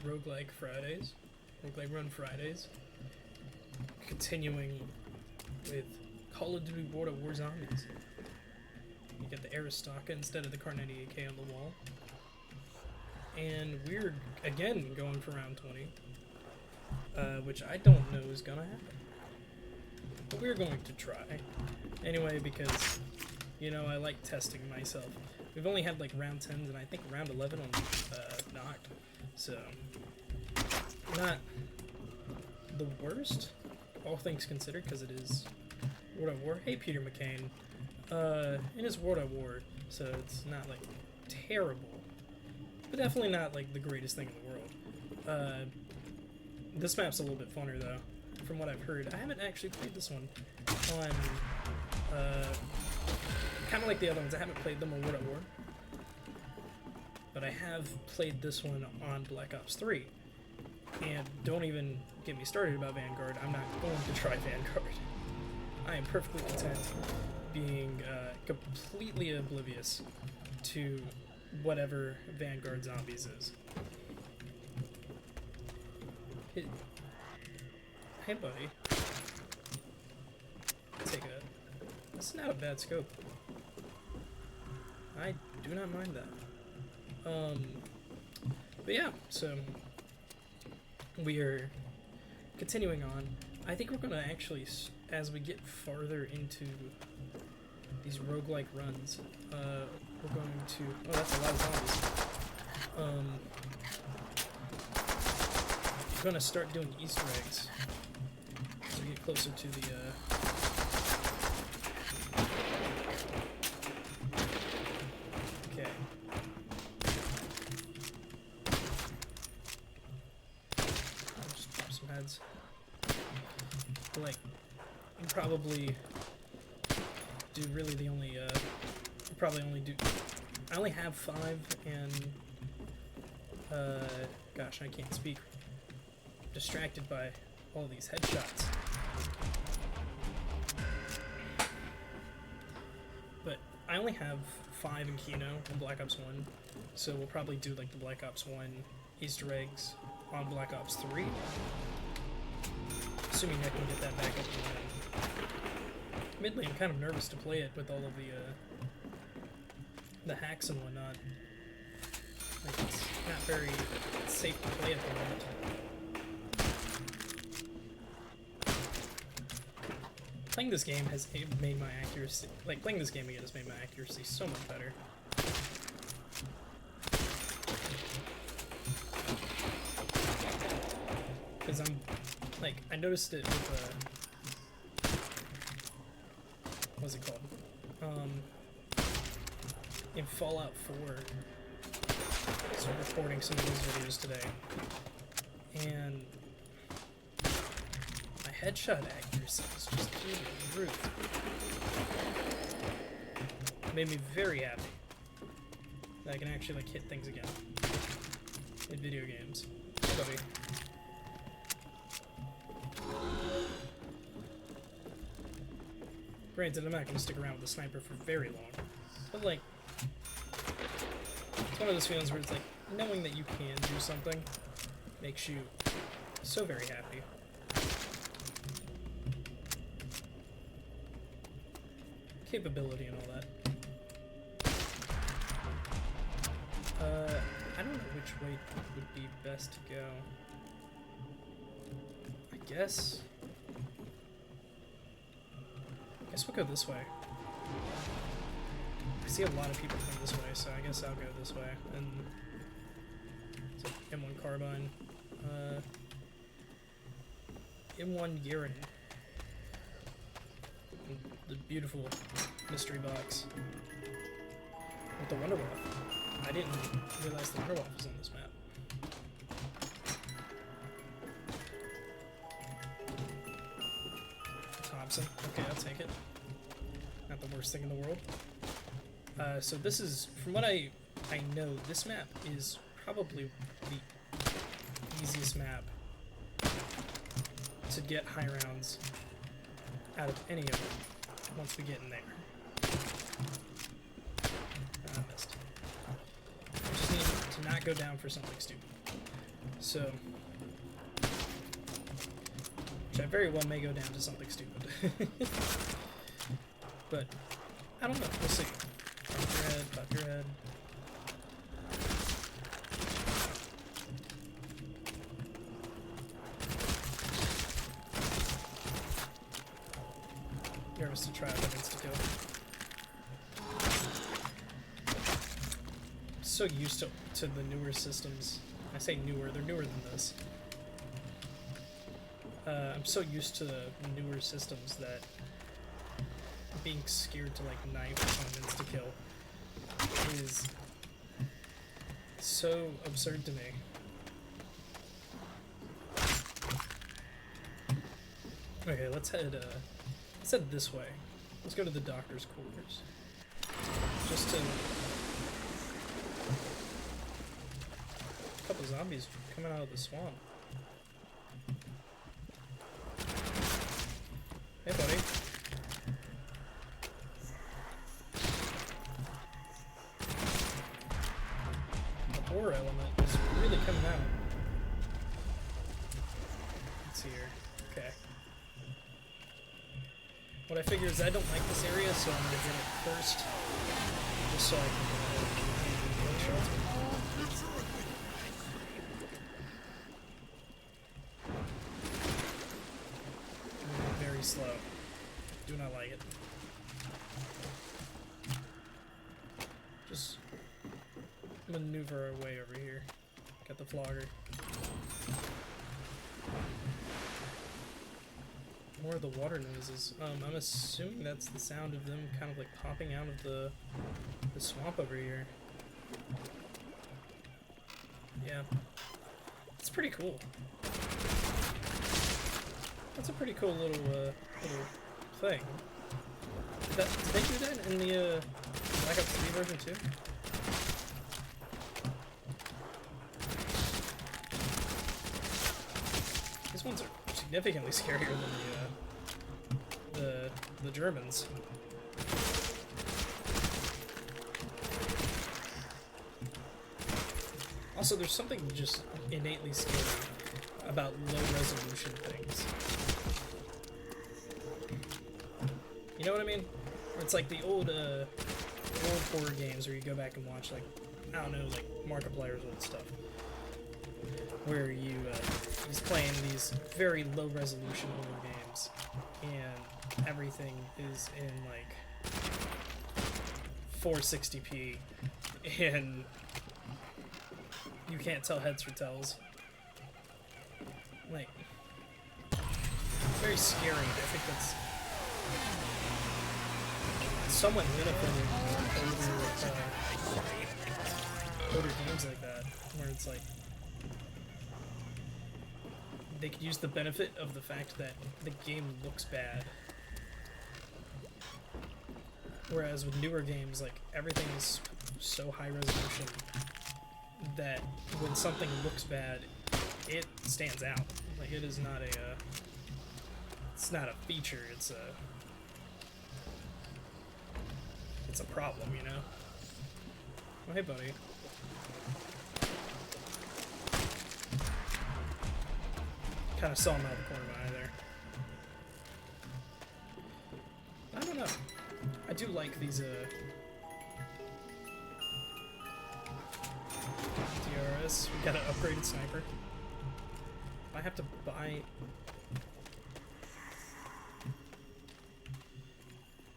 Roguelike Fridays, Roguelike Run Fridays, continuing with Call of Duty World of War Zombies. You get the Aristaka instead of the Kar 98K on the wall. And we're, again, going for round 20, which I don't know is gonna happen. But we're going to try. Anyway, because, you know, I like testing myself. We've only had, like, round 10s, and I think round 11 on Knocked. So, not the worst, all things considered, because it is World of War. Hey, Peter McCain. It is World of War, so it's not, like, terrible. But definitely not, like, the greatest thing in the world. This map's a little bit funner, though, from what I've heard. I haven't actually played this one on, kind of like the other ones. I haven't played them on World of War. But I have played this one on Black Ops 3. And don't even get me started about Vanguard. I'm not going to try Vanguard. I am perfectly content being completely oblivious to whatever Vanguard Zombies is. Hey, buddy. Take that. That's not a bad scope. I do not mind that. But yeah, so we are continuing on. I think we're gonna actually, as we get farther into these roguelike runs, we're going to, oh, that's a lot of zombies. We're gonna start doing Easter eggs as we get closer to the, okay. I'll just drop some heads. Like, you probably do really the only, probably only do, I only have 5, and, gosh, I can't speak. Distracted by all these headshots. But I only have 5 in Kino and Black Ops 1, so we'll probably do like the Black Ops 1 Easter eggs on Black Ops 3. Assuming I can get that back up and running. Admittedly, I'm kind of nervous to play it with all of the hacks and whatnot. Like, it's not very safe to play at the moment. Playing this game has made my accuracy, like, playing this game again has made my accuracy so much better. Because I'm, like, I noticed it with, what's it called? In Fallout 4, so I'm recording some of these videos today, and my headshot accuracy is just through the roof. It made me very happy that I can actually, like, hit things again in video games. Buddy. Granted, I'm not going to stick around with the sniper for very long, but, like, it's one of those feelings where it's like, knowing that you can do something makes you so very happy. Capability and all that. I don't know which way would be best to go. I guess we'll go this way. I see a lot of people come this way, so I guess I'll go this way. And it's like M1 carbine. M1 Garen. The beautiful mystery box with the Wonderwolf. I didn't realize the Wonderwolf was on this map. Thompson. Okay, I'll take it. Not the worst thing in the world. So this is, from what I know, this map is probably the easiest map to get high rounds out of any of them once we get in there. I missed. I just need to not go down for something stupid. So, which I very well may go down to something stupid. But, I don't know, we'll see. Pop your head, pop your head. Nervous to try out that insta-kill. So used to the newer systems. I say newer, they're newer than this. I'm so used to the newer systems that being scared to like knife on insta-kill is so absurd to me. Okay, let's head this way. Let's go to the doctor's quarters. Just to... A couple zombies coming out of the swamp. Hey, buddy. The horror element is really coming out. Let's see here. Okay. What I figure is I don't like this area, so I'm gonna get it first, just so I can shelter. Very slow. Do not like it. Just maneuver our way over here. Got the flogger. More of the water noises. I'm assuming that's the sound of them kind of like popping out of the swamp over here. Yeah. It's pretty cool. That's a pretty cool little thing. Did they do that in the Black Ops 3 version too? These ones are significantly scarier than the Germans. Also, there's something just innately scary about low resolution things. You know what I mean? It's like the old horror games where you go back and watch, like, I don't know, like Markiplier's old stuff, where he's playing these very low resolution horror games, and everything is in like 460p, and you can't tell heads from tails. Like, very scary. I think that's somewhat benefiting older games like that, where it's like they could use the benefit of the fact that the game looks bad. Whereas with newer games, like, everything is so high resolution that when something looks bad, it stands out. Like, it is not it's not a feature, it's a problem, you know? Oh, hey, buddy. Kind of saw him out of the corner of my eye there. I don't know. I do like these, DRS. We got an upgraded sniper. I have to buy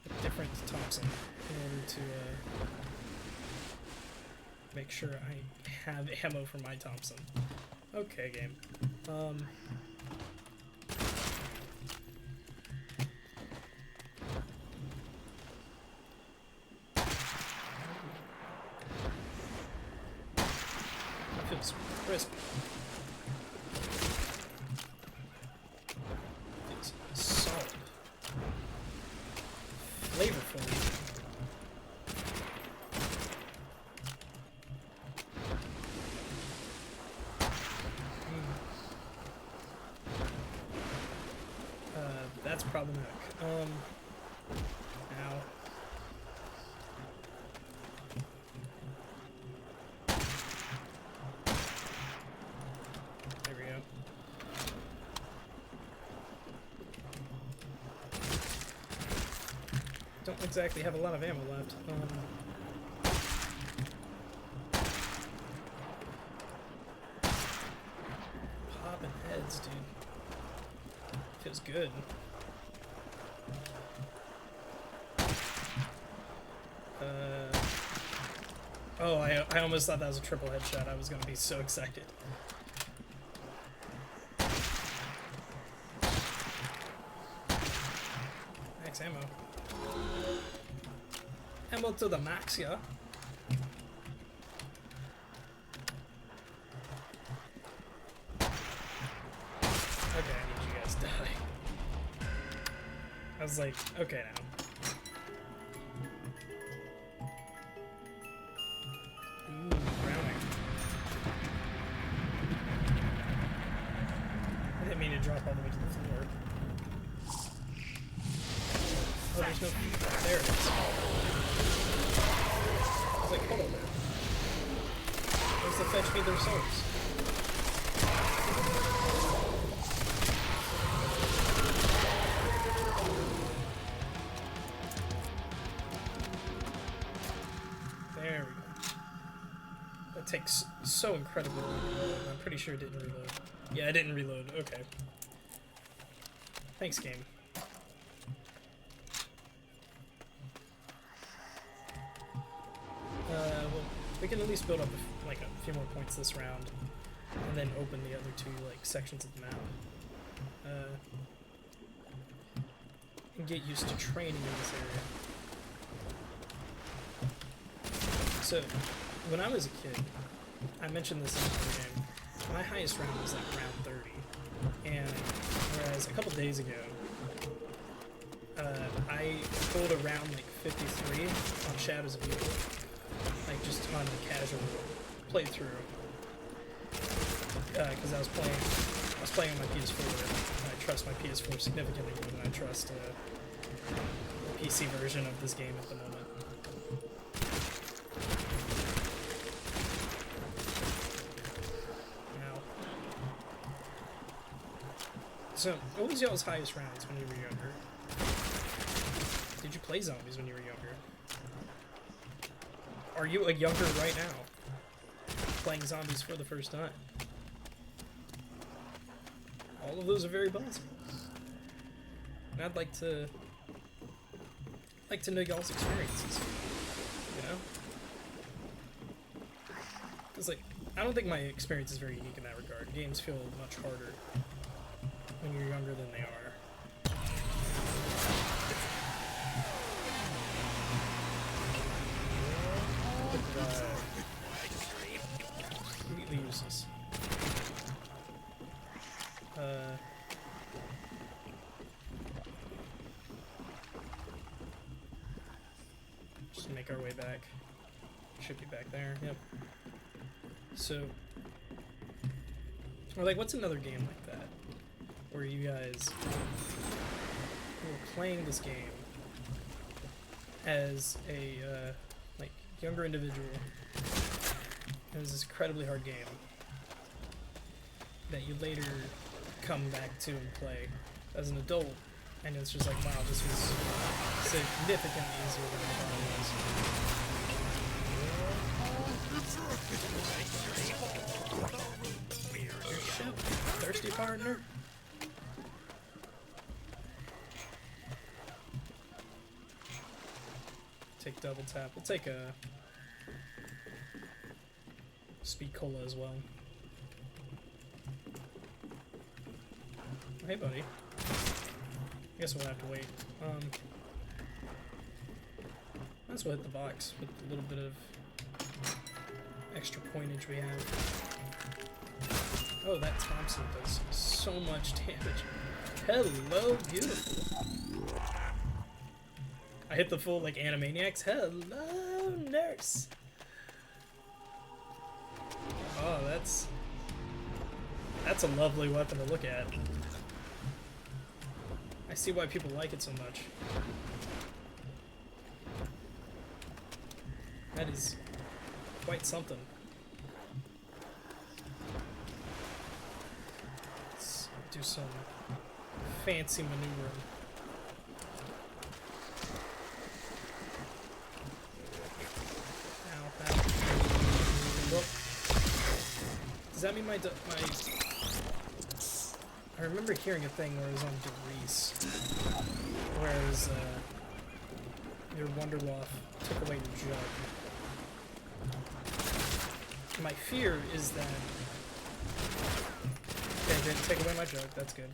a different Thompson in order to, make sure I have ammo for my Thompson. Okay, game. That feels crisp. Feels solid. Flavorful. That's problematic. Ow. don't exactly have a lot of ammo left. Popping heads, dude. Feels good. Oh, I almost thought that was a triple headshot. I was gonna be so excited. Max ammo. Ammo to the max, yeah. Okay, I need you guys to die. I was like, okay now. Ooh, drowning. I didn't mean to drop all the way to the floor. Oh, there's no... There it is. I was like, hold on there. Where's the fetch me their souls? There we go. That takes so incredibly long to reload. I'm pretty sure it didn't reload. Yeah, it didn't reload. Okay. Thanks, game. Well, we can at least build up like a few more points this round, and then open the other two like sections of the map. And get used to training in this area. So, when I was a kid, I mentioned this in the other game, my highest round was like round 30. And whereas a couple days ago, I pulled around like 53 on Shadows of Evil. Like just on a casual playthrough. Because I was playing on my PS4. I trust my PS4 significantly more than I trust the PC version of this game at the moment. So, what was y'all's highest rounds when you were younger? Did you play zombies when you were younger? Are you a younger right now? Playing zombies for the first time? All of those are very possible. And I'd like to know y'all's experiences. You know? Because, like, I don't think my experience is very unique in that regard. Games feel much harder when you're younger than they are. Completely useless. Just make our way back. Should be back there, yep. So, or like, what's another game like that? Where you guys were playing this game as a like younger individual. It was this incredibly hard game that you later come back to and play as an adult, and it's just like, wow, this was significantly easier than I thought it was. Shit, thirsty partner. Take double tap. We'll take a speed cola as well. Hey, buddy. I guess we'll have to wait. Might as well hit the box with a little bit of extra pointage we have. Oh, that Thompson does so much damage. Hello, beautiful. I hit the full, like, Animaniacs. Hello, nurse. Oh, that's a lovely weapon to look at. I see why people like it so much. That is quite something. Let's do some fancy maneuvering. Does that mean my I remember hearing a thing where it was on Derice, whereas your Wonderwaff took away your jug. My fear is that... Okay, didn't take away my jug, that's good.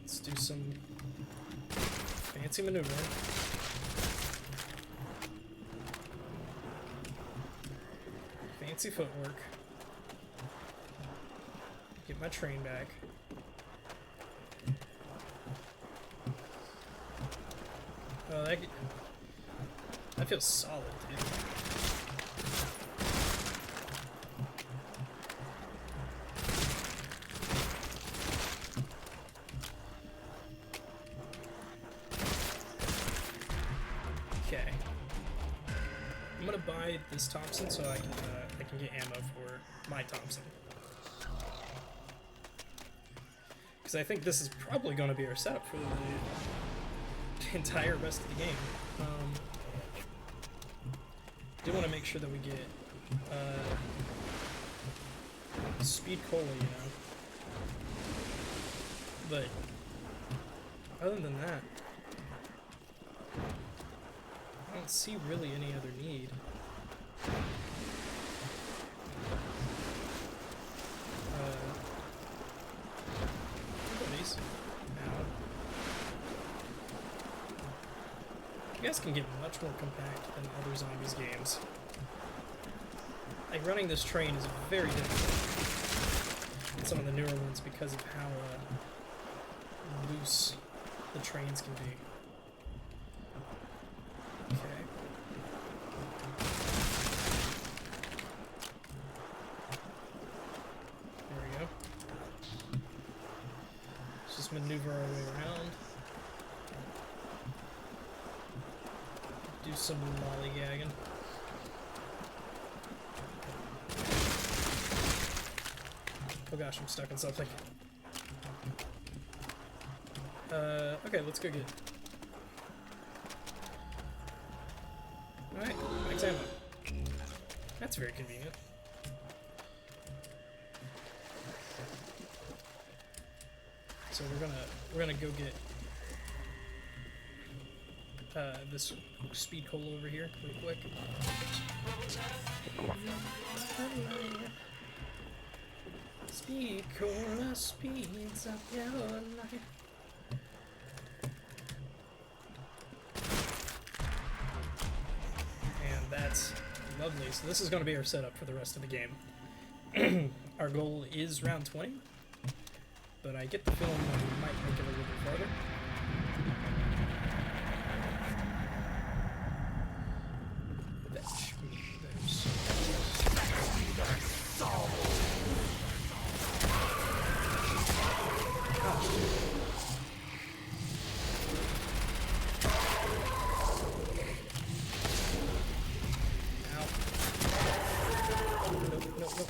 Let's do some fancy maneuvering. Fancy footwork. Get my train back. Oh, that feels solid, dude. Okay. I'm gonna buy this Thompson so I can get ammo for my Thompson. Because I think this is probably going to be our setup for the entire rest of the game. Do want to make sure that we get speed cola, you know. But other than that, I don't see really any other need. You guys can get much more compact than other Zombies games. Like, running this train is very difficult in some of the newer ones because of how loose the trains can be. Okay. There we go. Let's just maneuver our way around. Do some lollygagging. Oh gosh, I'm stuck in something. Okay, let's go get it. Alright, max ammo. That's very convenient. So we're gonna go get this speed cola over here real quick. Speed cola speeds up your life. And that's lovely. So this is going to be our setup for the rest of the game. Our goal is round 20, but I get the feeling that we might make it a little bit farther.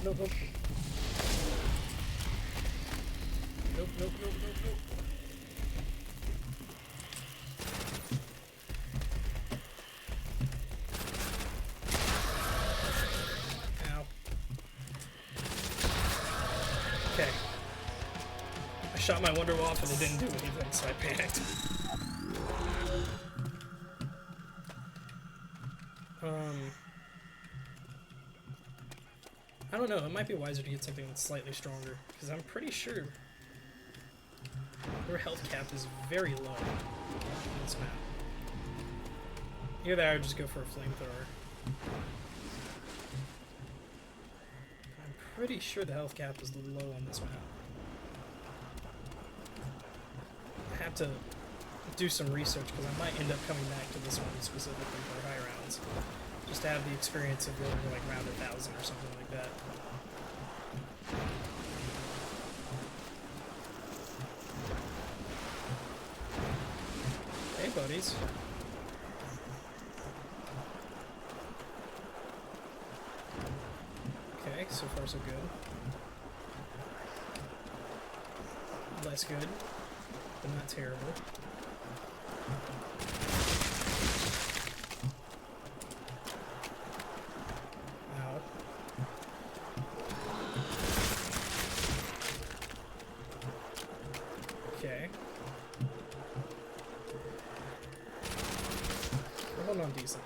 Nope. Nope. Ow. Okay. I shot my Wonderwaff and it didn't do anything, so I panicked. I don't know, it might be wiser to get something that's slightly stronger, because I'm pretty sure their health cap is very low on this map. Either that or just go for a flamethrower. I'm pretty sure the health cap is low on this map. I have to do some research, because I might end up coming back to this one specifically for high rounds. Just to have the experience of going to like round 1,000 or something like that. Hey, buddies. Okay, so far so good. Less good, but not terrible. Okay. We're holding on decent.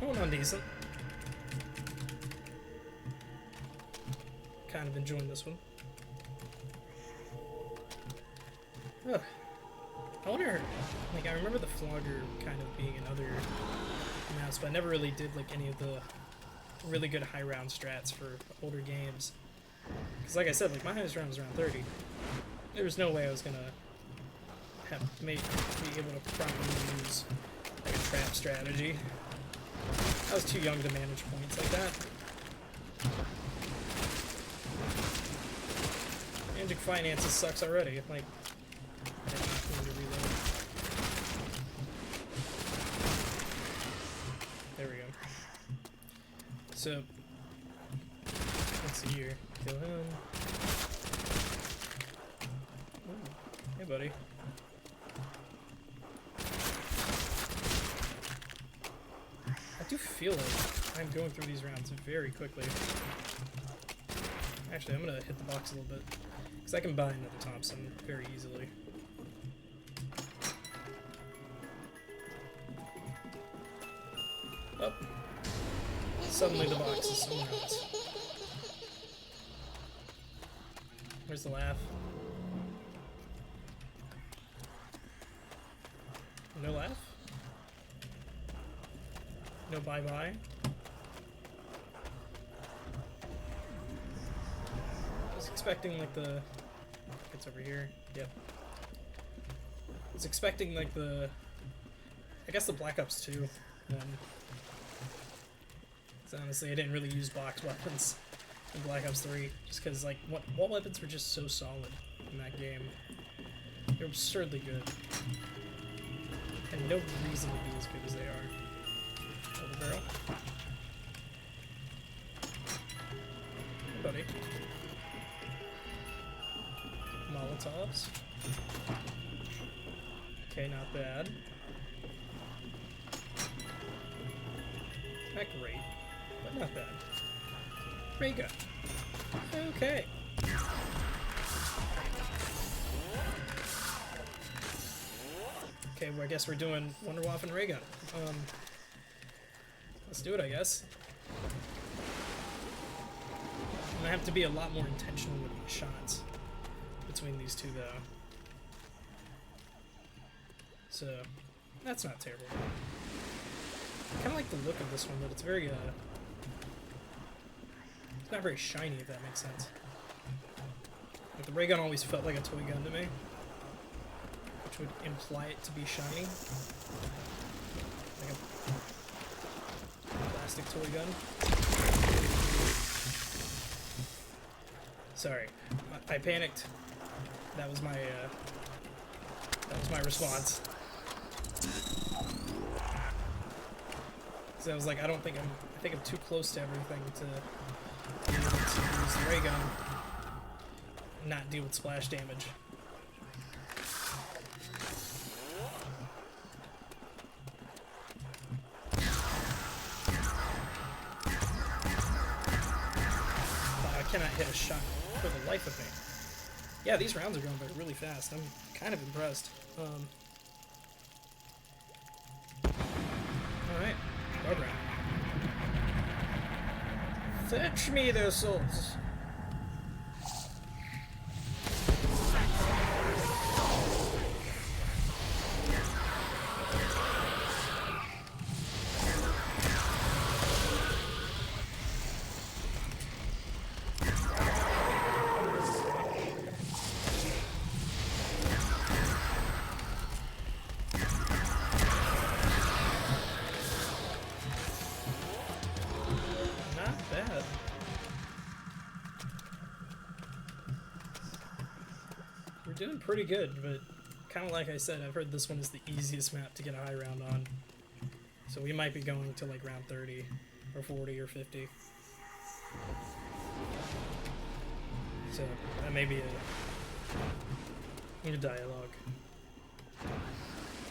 Holding on decent. Kind of enjoying this one. Ugh. I wonder, like, I remember the flogger kind of being in other maps, but I never really did, like, any of the really good high round strats for older games. Because, like I said, like, my highest round was around 30. There was no way I was gonna be able to properly use, like, a trap strategy. I was too young to manage points like that. Managing finances sucks already. Like, I did not need to reload. There we go. So, let's see here. Kill him. Ooh. Hey, buddy. I do feel like I'm going through these rounds very quickly. Actually, I'm gonna hit the box a little bit, because I can buy another Thompson very easily. Oh. Suddenly the box is somewhere else. Where's the laugh? No laugh? No bye-bye? I was expecting like the... It's over here. Yep. I was expecting like the... I guess the Black Ops 2 one. Because honestly I didn't really use box weapons in Black Ops 3. Just because like wall weapons were just so solid in that game. They're absurdly good. And no reason to be as good as they are. Over barrel. Hey, buddy. Molotovs. Okay, not bad. Not great, but not bad. Ray gun. Okay. Okay, well, I guess we're doing Wunderwaffen ray gun. Let's do it, I guess. I'm gonna have to be a lot more intentional with my shots between these two, though. So, that's not terrible. I kind of like the look of this one, but it's very, it's not very shiny, if that makes sense. Like, the ray gun always felt like a toy gun to me, which would imply it to be shiny. Like a plastic toy gun. Sorry, I panicked. That was my response. So I was like, I think I'm too close to everything to be able to use the ray gun and not deal with splash damage. I cannot hit a shot for the life of me. Yeah, these rounds are going by really fast. I'm kind of impressed. Alright, Barbara. Fetch me their souls. Doing pretty good, but kind of like I said, I've heard this one is the easiest map to get a high round on. So we might be going to like round 30 or 40 or 50. So that may be a dialogue.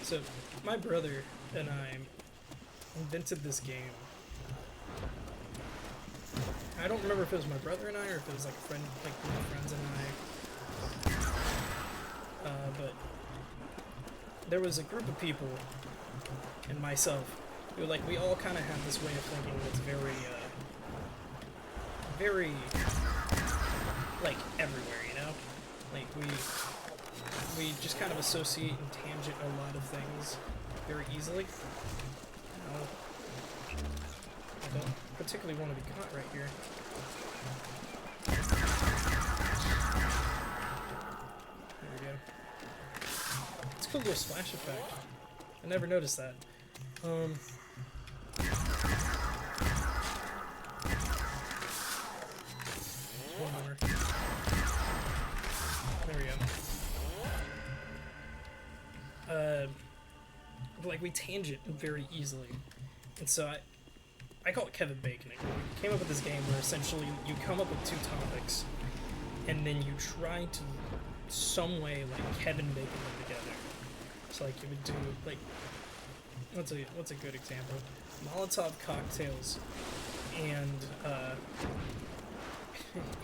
So my brother and I invented this game. I don't remember if it was my brother and I, or if it was like a friend, like my friends and I. But there was a group of people, and myself, who like we all kind of have this way of thinking that's very, very like everywhere, you know? Like we just kind of associate and tangent a lot of things very easily. You know, I don't particularly want to be caught right here. There we go. It's a cool little splash effect. I never noticed that. One more. There we go. Like we tangent very easily, and so I call it Kevin Baconing. We came up with this game where essentially you come up with two topics, and then you try to some way like Kevin Bacon them together. So like you would do like what's a good example? Molotov cocktails and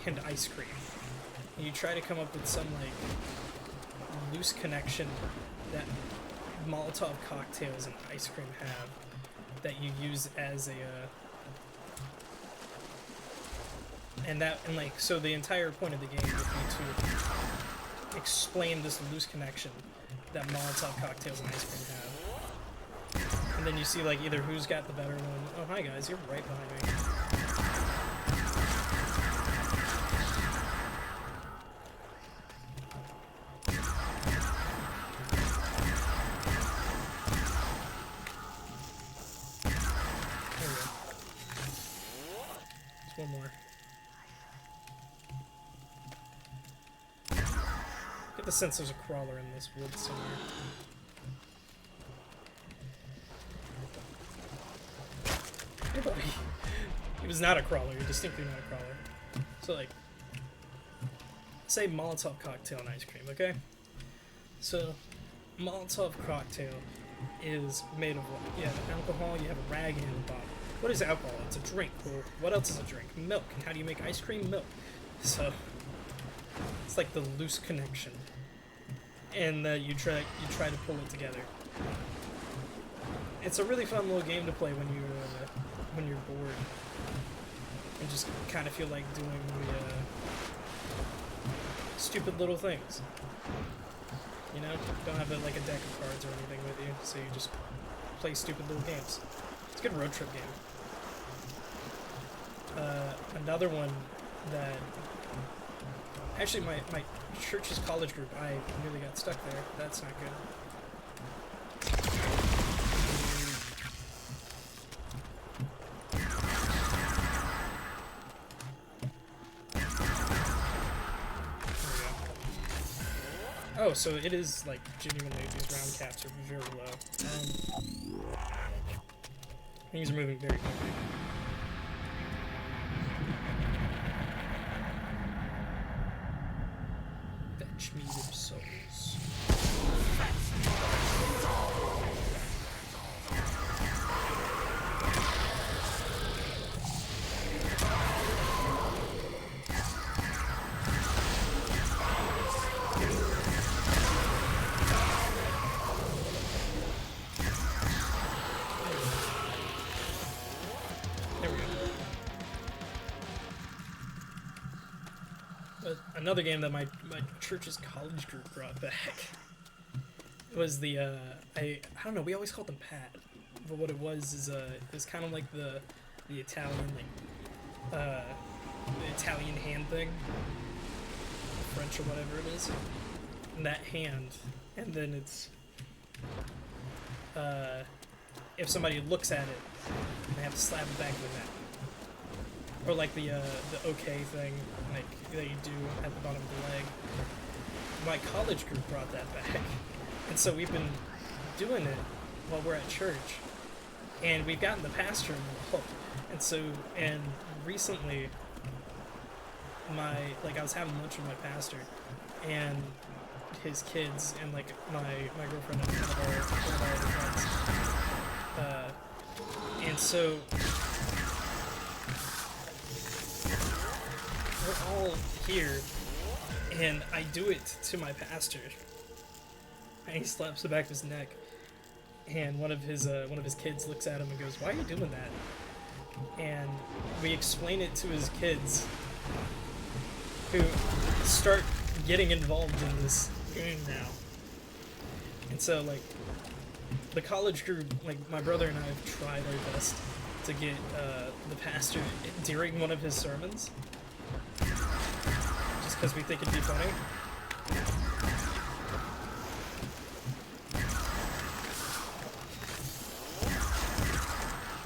and ice cream. And you try to come up with some like loose connection that Molotov cocktails and ice cream have that you use as a and like so the entire point of the game would be to explain this loose connection that Molotov cocktails and ice cream have. And then you see like either who's got the better one. Oh hi guys, you're right behind me. One more. Get the sense there's a crawler in this wood somewhere. Hey buddy. He was not a crawler, you're distinctly not a crawler. So like, say Molotov cocktail and ice cream, okay? So, Molotov cocktail is made of what? You have alcohol, you have a rag, and a bottle. What is alcohol? It's a drink. Well, what else is a drink? Milk. And how do you make ice cream? Milk. So it's like the loose connection, and you try to pull it together. It's a really fun little game to play when you're bored and just kind of feel like doing stupid little things. You know, don't have like a deck of cards or anything with you, so you just play stupid little games. It's a good road trip game. Another one that... Actually, my church's college group, I nearly got stuck there. That's not good. Oh, so it is, like, genuinely, these round caps are very low. Things are moving very quickly. Fetch me your souls. Another game that my church's college group brought back was the I don't know, we always called them pad, but what it was is it was kind of like the Italian the Italian hand thing, French or whatever it is, and that hand, and then it's if somebody looks at it, they have to slap it back with that. Or like the OK thing, like that you do at the bottom of the leg. My college group brought that back, and so we've been doing it while we're at church, and we've gotten the pastor hooked. And so, and recently, I was having lunch with my pastor, and his kids, and like my girlfriend and one of our other friends, and so. we're all here, and I do it to my pastor, and he slaps the back of his neck, and one of his kids looks at him and goes, "Why are you doing that?" And we explain it to his kids, who start getting involved in this game now. And so, like, the college group, like, my brother and I have tried our best to get the pastor during one of his sermons, just because we think it'd be funny.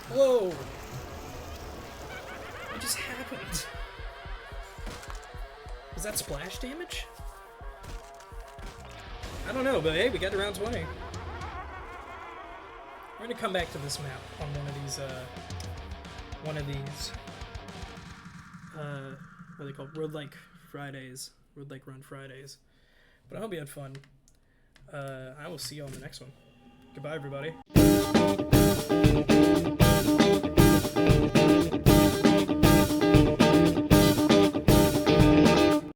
Whoa! What just happened? Was that splash damage? I don't know, but hey, we got to round 20. We're gonna come back to this map on one of these, what are they called? Roguelike Fridays. Roguelike Run Fridays. But I hope you had fun. I will see you on the next one. Goodbye, everybody.